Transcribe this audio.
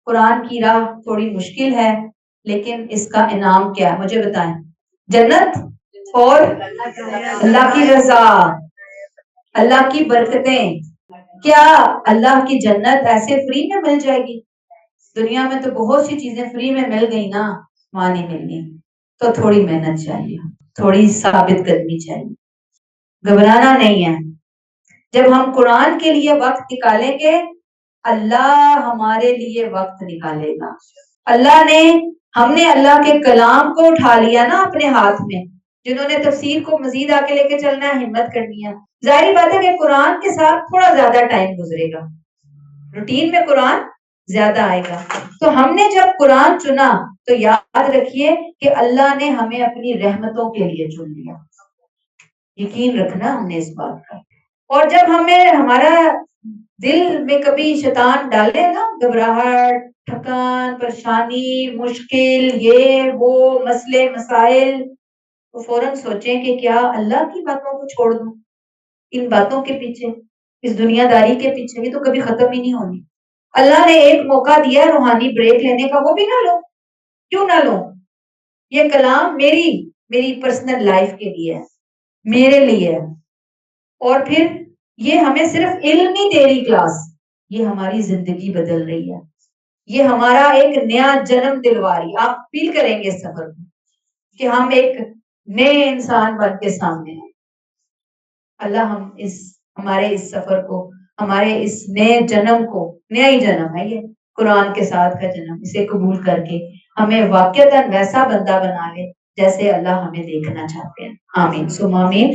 قرآن کی راہ تھوڑی مشکل ہے، لیکن اس کا انعام کیا ہے مجھے بتائیں؟ جنت اور اللہ کی رضا، اللہ کی برکتیں۔ کیا اللہ کی جنت ایسے فری میں مل جائے گی؟ دنیا میں تو بہت سی چیزیں فری میں مل گئی نا، وہاں نہیں ملنی، تو تھوڑی محنت چاہیے، تھوڑی ثابت قدمی چاہیے، گھبرانا نہیں ہے۔ جب ہم قرآن کے لیے وقت نکالیں گے، اللہ ہمارے لیے وقت نکالے گا۔ ہم نے اللہ کے کلام کو اٹھا لیا نا اپنے ہاتھ میں، جنہوں نے تفسیر کو مزید آگے لے کے چلنا ہے، ہمت کرنی ہے۔ ظاہری بات ہے کہ قرآن کے ساتھ تھوڑا زیادہ ٹائم گزرے گا، روٹین میں قرآن زیادہ آئے گا۔ تو ہم نے جب قرآن چنا تو یاد رکھیے کہ اللہ نے ہمیں اپنی رحمتوں کے لیے چن لیا، یقین رکھنا ہم نے اس بات کا۔ اور جب ہمارا دل میں کبھی شیطان ڈالے نا گھبراہٹ، تھکان، پریشانی، مشکل، یہ وہ مسئلے مسائل، تو فوراً سوچیں کہ کیا اللہ کی باتوں کو چھوڑ دوں ان باتوں کے پیچھے، اس دنیا داری کے پیچھے؟ یہ تو کبھی ختم ہی نہیں ہونی۔ اللہ نے ایک موقع دیا روحانی بریک لینے کا، وہ بھی نہ لو؟ کیوں نہ لو؟ یہ کلام میری پرسنل لائف کے لیے ہے، میرے لیے ہے۔ اور پھر یہ ہمیں صرف علم نہیں دے رہی کلاس، یہ ہماری زندگی بدل رہی ہے، یہ ہمارا ایک نیا جنم دلوا رہی۔ آپ فیل کریں گے اس سفر کو کہ ہم ایک نئے انسان بن کے سامنے ہیں۔ اللہ ہمارے اس سفر کو، ہمارے اس نئے جنم کو، نیا ہی جنم ہے یہ قرآن کے ساتھ کا جنم، اسے قبول کر کے ہمیں واقعتاً ویسا بندہ بنا لے جیسے اللہ ہمیں دیکھنا چاہتے ہیں۔ آمین ثم آمین۔